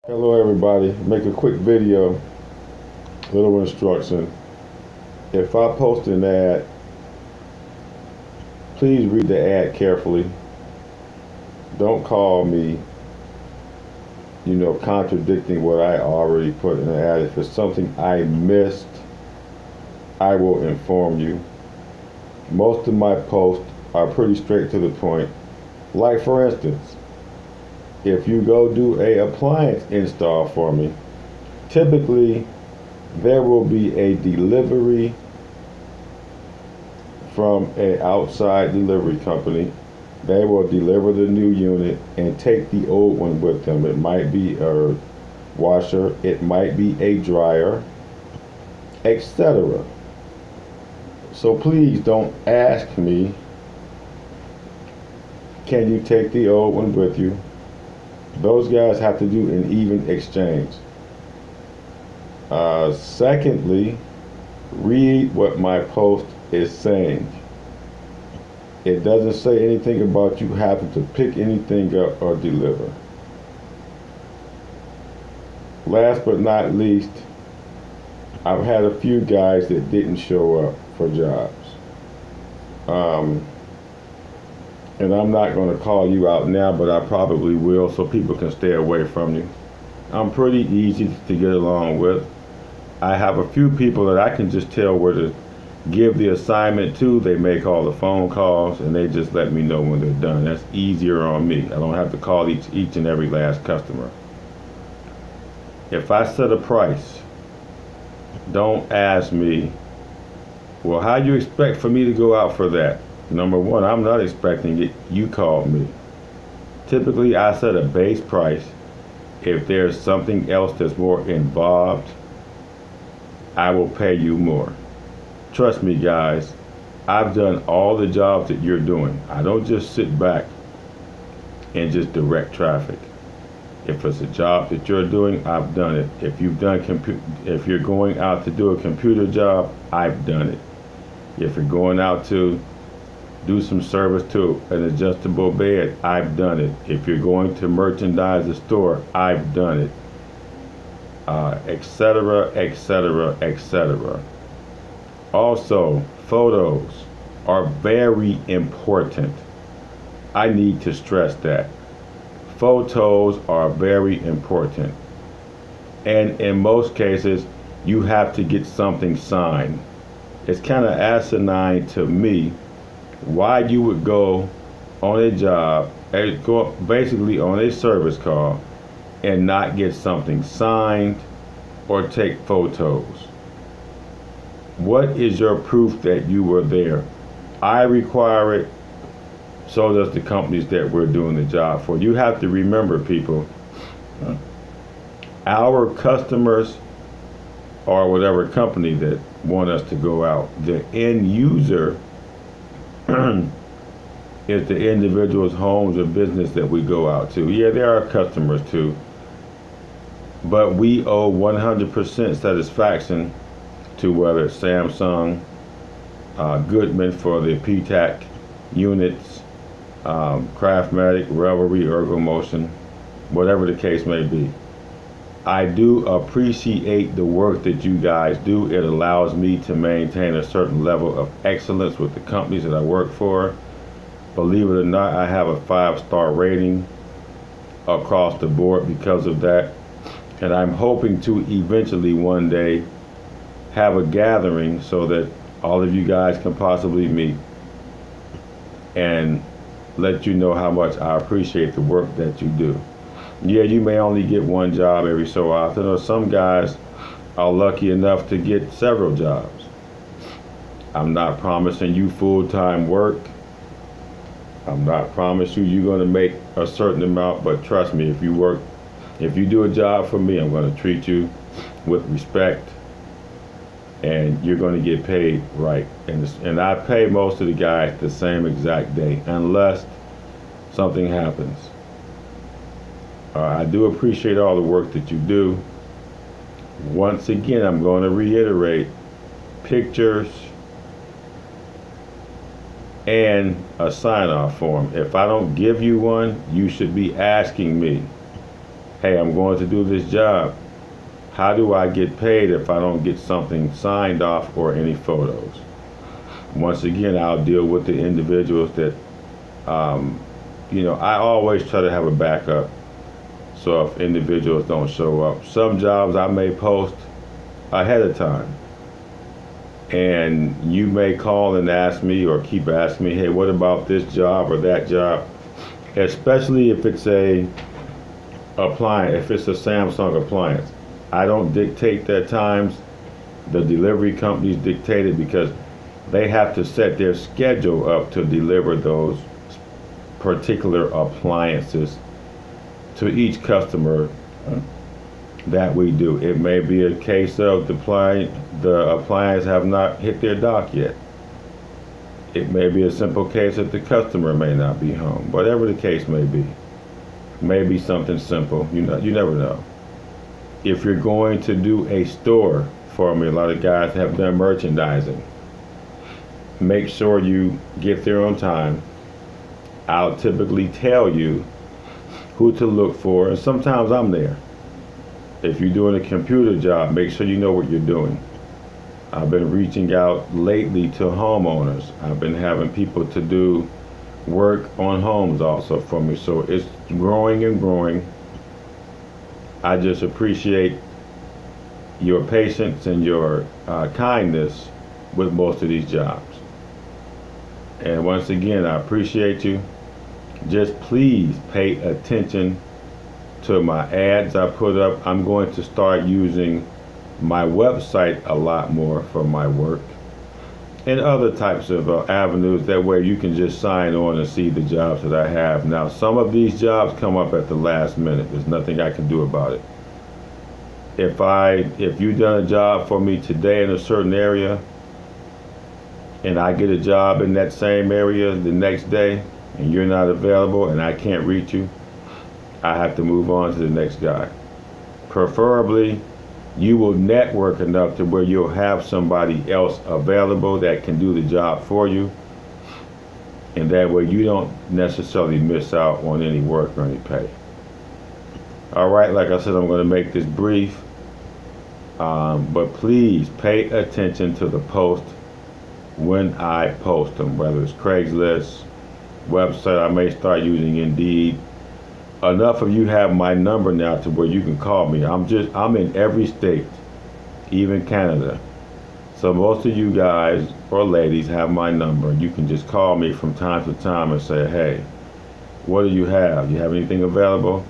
Hello everybody, make a quick video, little instruction. If I post an ad, please read the ad carefully. Don't call me, contradicting what I already put in the ad. If it's something I missed, I will inform you. Most of my posts are pretty straight to the point. Like for instance, if you go do a appliance install for me, typically there will be a delivery from an outside delivery company. They will deliver the new unit and take the old one with them. It might be a washer, it might be a dryer, etc. So please don't ask me, can you take the old one with you? Those guys have to do an even exchange. Secondly, read what my post is saying. It doesn't say anything about you having to pick anything up or deliver. Last but not least, I've had a few guys that didn't show up for jobs. And I'm not going to call you out now, but I probably will so people can stay away from you. I'm pretty easy to get along with. I have a few people that I can just tell where to give the assignment to. They make all the phone calls and they just let me know when they're done. That's easier on me. I don't have to call each and every last customer. If I set a price, don't ask me, well, how do you expect for me to go out for that? Number one, I'm not expecting it. You called me. Typically, I set a base price. If there's something else that's more involved, I will pay you more. Trust me, guys, I've done all the jobs that you're doing. I don't just sit back and just direct traffic. If it's a job that you're doing, I've done it. If you're going out to do a computer job, I've done it. If you're going out to do some service to an adjustable bed, I've done it. If you're going to merchandise a store, I've done it. Etc., etc., etc. Also, photos are very important. I need to stress that. Photos are very important. And in most cases, you have to get something signed. It's kind of asinine to me why you would go on a job, go basically on a service call, and not get something signed or take photos. What is your proof that you were there? I require it, so does the companies that we're doing the job for. You have to remember, people, our customers or whatever company that want us to go out, the end user is the individual's homes or business that we go out to. Yeah, there are customers too, but we owe 100% satisfaction to whether it's Samsung, Goodman for the PTAC units, Craftmatic, Revelry, Ergomotion, whatever the case may be. I do appreciate the work that you guys do. It allows me to maintain a certain level of excellence with the companies that I work for. Believe it or not, I have a 5-star rating across the board because of that. And I'm hoping to eventually one day have a gathering so that all of you guys can possibly meet and let you know how much I appreciate the work that you do. Yeah, you may only get one job every so often, or some guys are lucky enough to get several jobs. I'm not promising you full-time work. I'm not promising you're going to make a certain amount, but trust me, if you do a job for me, I'm going to treat you with respect, and you're going to get paid right. And I pay most of the guys the same exact day, unless something happens. I do appreciate all the work that you do. Once again, I'm going to reiterate, pictures and a sign-off form. If I don't give you one, you should be asking me. Hey, I'm going to do this job. How do I get paid if I don't get something signed off or any photos? Once again, I'll deal with the individuals that, I always try to have a backup. So if individuals don't show up, some jobs I may post ahead of time. And you may call and ask me or keep asking me, hey, what about this job or that job? Especially if it's a appliance, if it's a Samsung appliance. I don't dictate their times. The delivery companies dictate it because they have to set their schedule up to deliver those particular appliances to each customer that we do. It may be a case of the appliance have not hit their dock yet. It may be a simple case that the customer may not be home. Whatever the case may be. Maybe something simple. You never know. If you're going to do a store for me, a lot of guys have done merchandising. Make sure you get there on time. I'll typically tell you who to look for, and sometimes I'm there. If you're doing a computer job, make sure you know what you're doing. I've been reaching out lately to homeowners. I've been having people to do work on homes also for me. So it's growing and growing. I just appreciate your patience and your kindness with most of these jobs. And once again, I appreciate you. Just please pay attention to my ads I put up. I'm going to start using my website a lot more for my work and other types of avenues. That way you can just sign on and see the jobs that I have. Now, some of these jobs come up at the last minute. There's nothing I can do about it. If you've done a job for me today in a certain area and I get a job in that same area the next day and you're not available and I can't reach you, I have to move on to the next guy. Preferably, you will network enough to where you'll have somebody else available that can do the job for you. And that way you don't necessarily miss out on any work or any pay. All right, like I said, I'm going to make this brief. But please pay attention to the post when I post them, whether it's Craigslist, website. I may start using Indeed. Enough of you have my number now to where you can call me. I'm in every state, even Canada. So most of you guys or ladies have my number. You can just call me from time to time and say, hey, what do you have? You have anything available?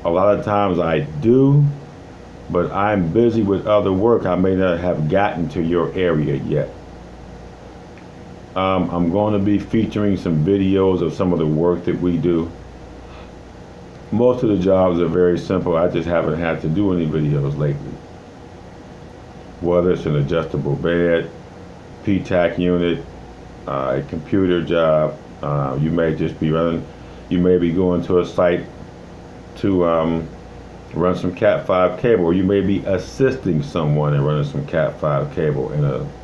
A lot of times I do, but I'm busy with other work. I may not have gotten to your area yet. I'm going to be featuring some videos of some of the work that we do. Most of the jobs are very simple. I just haven't had to do any videos lately. Whether it's an adjustable bed, PTAC unit, a computer job, you may just be you may be going to a site to run some Cat5 cable, or you may be assisting someone in running some Cat5 cable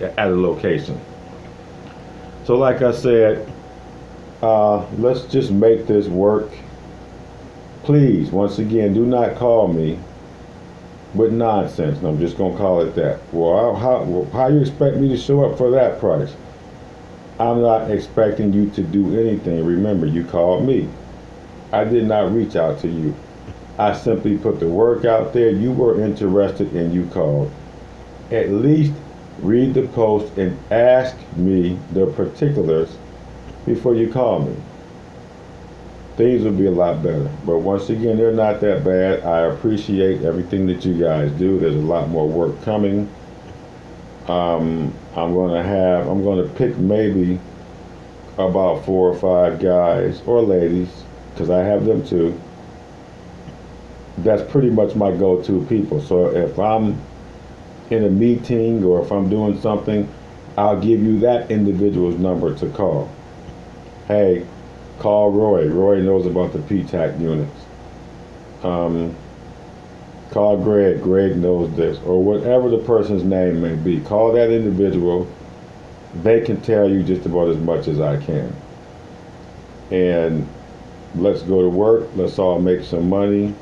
at a location. So like I said, let's just make this work. Please, once again, do not call me with nonsense. And I'm just going to call it that. Well, how you expect me to show up for that price? I'm not expecting you to do anything. Remember, you called me. I did not reach out to you. I simply put the work out there. You were interested and you called. At least read the post and ask me the particulars before you call me. Things will be a lot better. But once again, they're not that bad. I appreciate everything that you guys do. There's a lot more work coming. I'm going to pick maybe about 4 or 5 guys or ladies, because I have them too. That's pretty much my go-to people. So if I'm in a meeting or if I'm doing something, I'll give you that individual's number to call. Hey, call Roy. Roy knows about the PTAC units. Call Greg. Greg knows this. Or whatever the person's name may be. Call that individual. They can tell you just about as much as I can. And let's go to work. Let's all make some money.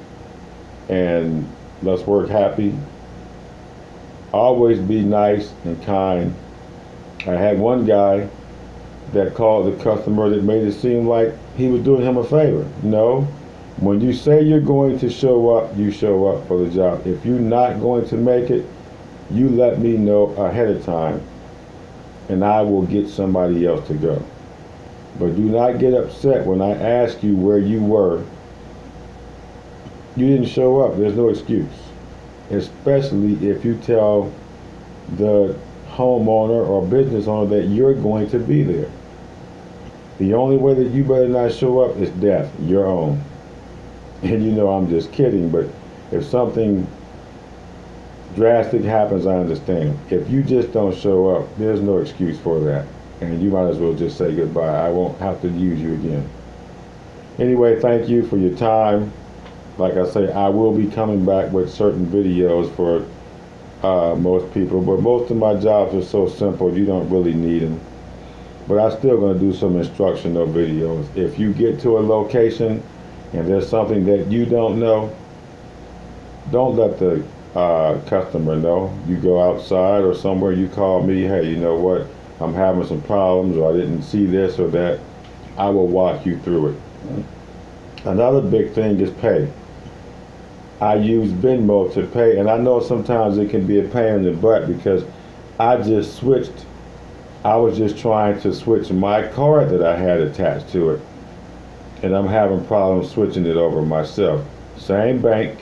and let's work happy. Always be nice and kind. I had one guy that called the customer that made it seem like he was doing him a favor. No, when you say you're going to show up, you show up for the job. If you're not going to make it, you let me know ahead of time, and I will get somebody else to go. But do not get upset when I ask you where you were. You didn't show up. There's no excuse. Especially if you tell the homeowner or business owner that you're going to be there. The only way that you better not show up is death, your own. And you know I'm just kidding, but if something drastic happens, I understand. If you just don't show up, there's no excuse for that. And you might as well just say goodbye. I won't have to use you again. Anyway, thank you for your time. Like I say, I will be coming back with certain videos for most people, but most of my jobs are so simple, you don't really need them. But I'm still going to do some instructional videos. If you get to a location and there's something that you don't know, don't let the customer know. You go outside or somewhere, you call me, hey, you know what, I'm having some problems, or I didn't see this or that. I will walk you through it. Another big thing is pay. I use Venmo to pay, and I know sometimes it can be a pain in the butt because I was just trying to switch my card that I had attached to it, and I'm having problems switching it over myself. Same bank,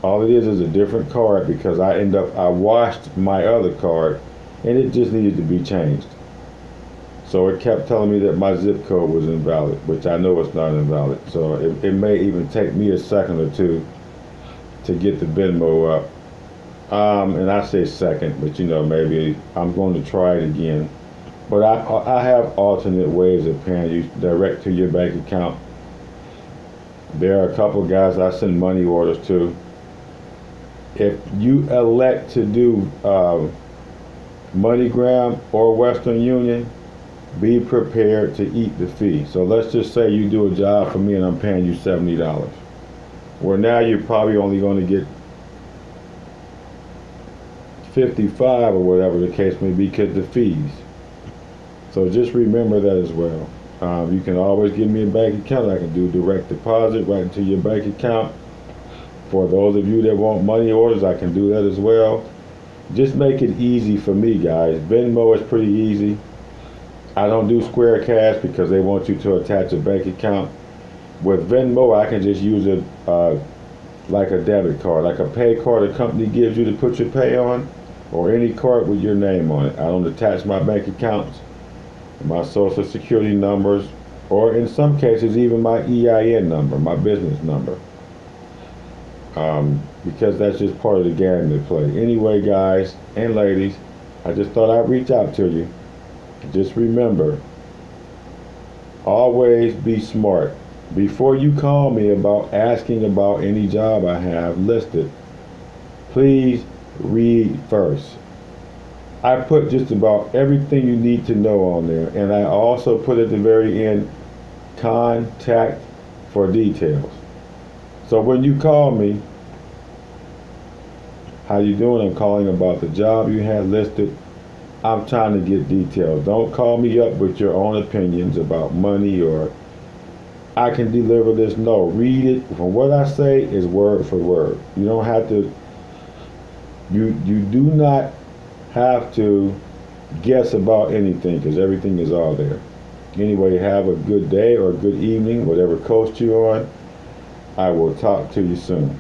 all it is a different card because I washed my other card and it just needed to be changed. So it kept telling me that my zip code was invalid, which I know it's not invalid. So it may even take me a second or two to get the Venmo up. And I say second, but you know, maybe I'm going to try it again. But I have alternate ways of paying you direct to your bank account. There are a couple guys I send money orders to. If you elect to do MoneyGram or Western Union, be prepared to eat the fee. So let's just say you do a job for me and I'm paying you $70. Well, now you're probably only going to get 55 or whatever the case may be because the fees. So just remember that as well. You can always give me a bank account. I can do direct deposit right into your bank account. For those of you that want money orders, I can do that as well. Just make it easy for me, guys. Venmo is pretty easy. I don't do Square Cash because they want you to attach a bank account. With Venmo, I can just use it like a debit card, like a pay card a company gives you to put your pay on, or any card with your name on it. I don't attach my bank accounts, my social security numbers, or in some cases even my EIN number, my business number, because that's just part of the game they play. Anyway, guys and ladies, I just thought I'd reach out to you. Just remember, always be smart. Before you call me about asking about any job I have listed, please read first. I put just about everything you need to know on there, and I also put at the very end, contact for details. So when you call me, how you doing? I'm calling about the job you had listed. I'm trying to get details. Don't call me up with your own opinions about money or I can deliver this. No, read it. From what I say is word for word. You don't have to, you do not have to guess about anything because everything is all there. Anyway, have a good day or a good evening, whatever coast you're on. I will talk to you soon.